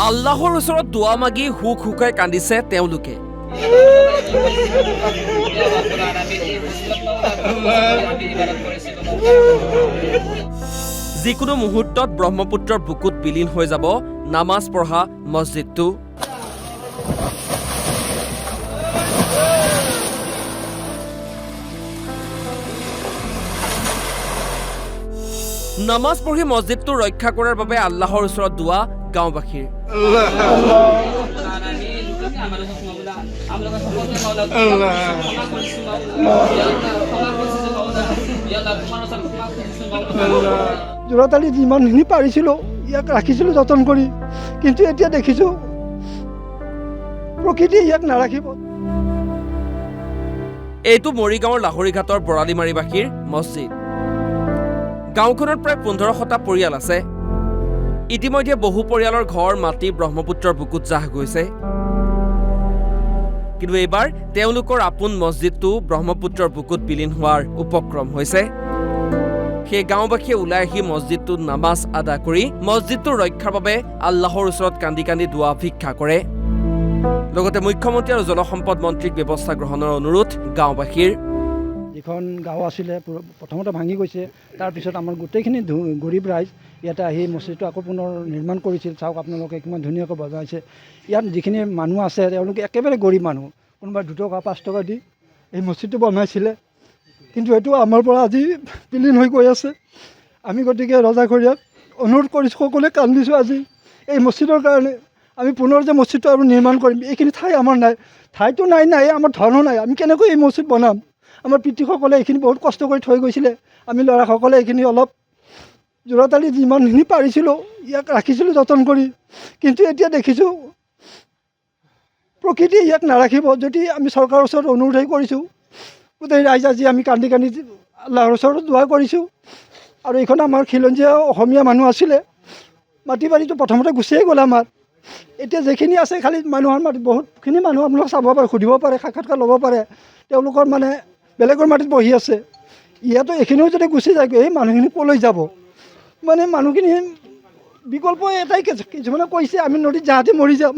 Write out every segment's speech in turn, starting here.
আল্লাহৰ ওচৰত দোৱা মাগি হুক হুকাই কান্দিছে তেওঁলোকে। যিকোনো মুহূৰ্তত ব্ৰহ্মপুত্ৰৰ বুকুত বিলীন হৈ যাব নামাজ পঢ়া মছজিদটো। নামাজ পঢ়ি মছজিদটো ৰক্ষা কৰাৰ বাবে আল্লাহৰ ওচৰত দোৱা গাঁওবাসীৰ। যোৰাতালি যিমানখিনি পাৰিছিলোঁ ইয়াক ৰাখিছিলোঁ যতন কৰি, কিন্তু এতিয়া দেখিছোঁ প্ৰকৃতিয়ে ইয়াক নাৰাখিব। এইটো মৰিগাঁৱৰ লাহৰীঘাটৰ বৰালিমাৰীবাসীৰ মছজিদ। গাঁওখনত প্ৰায় 1500টা পৰিয়াল আছে। ইতিমধ্যে বহু পৰিয়ালৰ ঘৰ মাটি ব্ৰহ্মপুত্ৰৰ বুকুত জাহ গৈছে। কিন্তু এইবাৰ তেওঁলোকৰ আপোন মছজিদটো ব্ৰহ্মপুত্ৰৰ বুকুত বিলীন হোৱাৰ উপক্ৰম হৈছে। সেই গাঁওবাসীয়ে ওলাই আহি মছজিদটোত নামাজ আদা কৰি মছজিদটোৰ ৰক্ষাৰ বাবে আল্লাহৰ ওচৰত কান্দি কান্দি দোৱা ভিক্ষা কৰে। লগতে মুখ্যমন্ত্ৰী আৰু জলসম্পদ মন্ত্ৰীক ব্যৱস্থা গ্ৰহণৰ অনুৰোধ গাঁওবাসীৰ। যিখন গাঁও আছিলে প্ৰথমতে ভাঙি গৈছে, তাৰপিছত আমাৰ গোটেইখিনি গৰীব ৰাইজ ইয়াতে আহি মছজিদটো আকৌ পুনৰ নিৰ্মাণ কৰিছিল। চাওক আপোনালোকে কিমান ধুনীয়াকৈ বজাইছে। ইয়াত যিখিনি মানুহ আছে তেওঁলোকে একেবাৰে গৰীব মানুহ, কোনোবাই 2 টকা 5 টকা দি এই মছজিদটো বনাইছিলে, কিন্তু এইটো আমাৰ পৰা আজি বিলীন হৈ গৈ আছে। আমি গতিকে ৰজাঘৰীয়াক অনুৰোধ কৰিছোঁ, সকলোৱে কান্দিছোঁ আজি এই মছজিদৰ কাৰণে। আমি পুনৰ যে মছজিদটো আৰু নিৰ্মাণ কৰিম, এইখিনি ঠাই আমাৰ নাই, ঠাইটো নাই, আমাৰ ধনো নাই, আমি কেনেকৈ এই মছজিদ বনাম? আমাৰ পিতৃসকলে এইখিনি বহুত কষ্ট কৰি থৈ গৈছিলে। আমি ল'ৰাসকলে এইখিনি অলপ যোৰাতালি যিমানখিনি পাৰিছিলোঁ ইয়াক ৰাখিছিলোঁ যতন কৰি, কিন্তু এতিয়া দেখিছোঁ প্ৰকৃতিয়ে ইয়াক নাৰাখিব। যদি আমি চৰকাৰৰ ওচৰত অনুৰোধেই কৰিছোঁ, গোটেই ৰাইজ আজি আমি কান্দি কান্দি আল্লাহৰ ওচৰত দোৱা কৰিছোঁ। আৰু এইখন আমাৰ খিলঞ্জীয়া অসমীয়া মানুহ আছিলে, মাটি বাৰীটো প্ৰথমতে গুচিয়ে গ'ল আমাৰ। এতিয়া যিখিনি আছে খালি মানুহৰ মাটি, বহুতখিনি মানুহ আপোনালোকে চাব পাৰে, সুধিব পাৰে, সাক্ষাৎকাৰ ল'ব পাৰে, তেওঁলোকৰ মানে বেলেগৰ মাটিত বহি আছে। ইয়াতো এইখিনিও যদি গুচি যায়, এই মানুহখিনি ক'লৈ যাব? মানে মানুহখিনি বিকল্প এটাই, কিছুমানে কৈছে আমি নদীত জাহাজে মৰি যাম।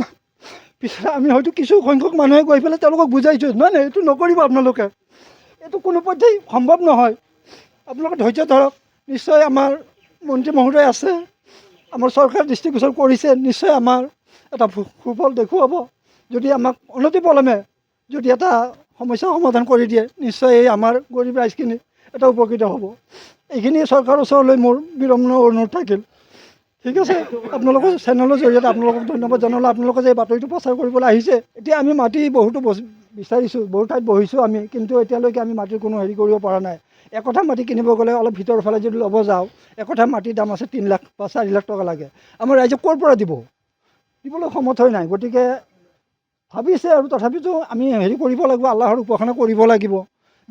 পিছত আমি হয়তো কিছু সংখ্যক মানুহে গৈ পেলাই তেওঁলোকক বুজাইছোঁ, নাই এইটো নকৰিব আপোনালোকে, এইটো কোনো পধ্যেই সম্ভৱ নহয়, আপোনালোকে ধৈৰ্য ধৰক। নিশ্চয় আমাৰ মন্ত্ৰী মহোদয় আছে, আমাৰ চৰকাৰ দৃষ্টিগোচৰ কৰিছে, নিশ্চয় আমাৰ এটা সুফল দেখুৱাব। যদি আমাক অনতি পলমে যদি এটা সমস্যা সমাধান কৰি দিয়ে, নিশ্চয় এই আমাৰ গৰীব ৰাইজখিনি এটা উপকৃত হ'ব। এইখিনি চৰকাৰৰ ওচৰলৈ মোৰ বিনম্ৰ অনুৰোধ থাকিল। ঠিক আছে, আপোনালোকৰ চেনেলৰ জৰিয়তে আপোনালোকক ধন্যবাদ জনালোঁ। আপোনালোকে যে এই বাতৰিটো প্ৰচাৰ কৰিবলৈ আহিছে। এতিয়া আমি মাটি বহুতো বিচাৰিছোঁ, বহুত ঠাইত বহিছোঁ আমি, কিন্তু এতিয়ালৈকে আমি মাটিৰ কোনো হেৰি কৰিব পৰা নাই। একঠা মাটি কিনিব গ'লে অলপ ভিতৰৰ ফালে যদি ল'ব যাওঁ, একঠা মাটিৰ দাম আছে 3 লাখ বা 4 লাখ টকা লাগে। আমাৰ ৰাইজে ক'ৰ পৰা দিবলৈ সমৰ্থ নাই। গতিকে ভাবিছে, আৰু তথাপিতো আমি হেৰি কৰিব লাগিব, আল্লাহৰ উপাসনা কৰিব লাগিব।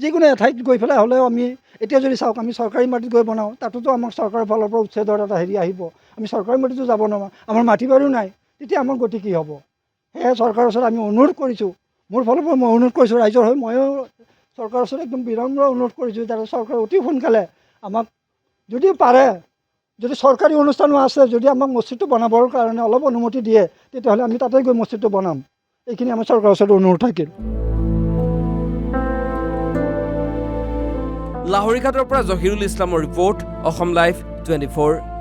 যিকোনো এঠাইত গৈ পেলাই হ'লেও আমি এতিয়া যদি চাওক, আমি চৰকাৰী মাটিত গৈ বনাওঁ, তাতোতো আমাক চৰকাৰৰ ফালৰ পৰা উচ্ছেদৰ এটা হেৰি আহিব। আমি চৰকাৰী মাটিতো যাব নোৱাৰোঁ, আমাৰ মাটি বাৰীও নাই, তেতিয়া আমাৰ গতি কি হ'ব? সেয়ে চৰকাৰৰ ওচৰত আমি অনুৰোধ কৰিছোঁ, মোৰ ফালৰ পৰা মই অনুৰোধ কৰিছোঁ, ৰাইজৰ হৈ ময়ো চৰকাৰৰ ওচৰত একদম বিনম্ৰ অনুৰোধ কৰিছোঁ, যাতে চৰকাৰে অতি সোনকালে আমাক যদি পাৰে, যদি চৰকাৰী অনুষ্ঠানো আছে, যদি আমাক মছজিদটো বনাবৰ কাৰণে অলপ অনুমতি দিয়ে, তেতিয়াহ'লে আমি তাতে গৈ মছজিদটো বনাম। এইখিনি আমাৰ চৰকাৰৰ ওচৰত অনুৰোধ থাকিল। লাহৰীঘাটৰ পৰা জহিৰুল ইছলামৰ ৰিপৰ্ট, অসম লাইভ 24।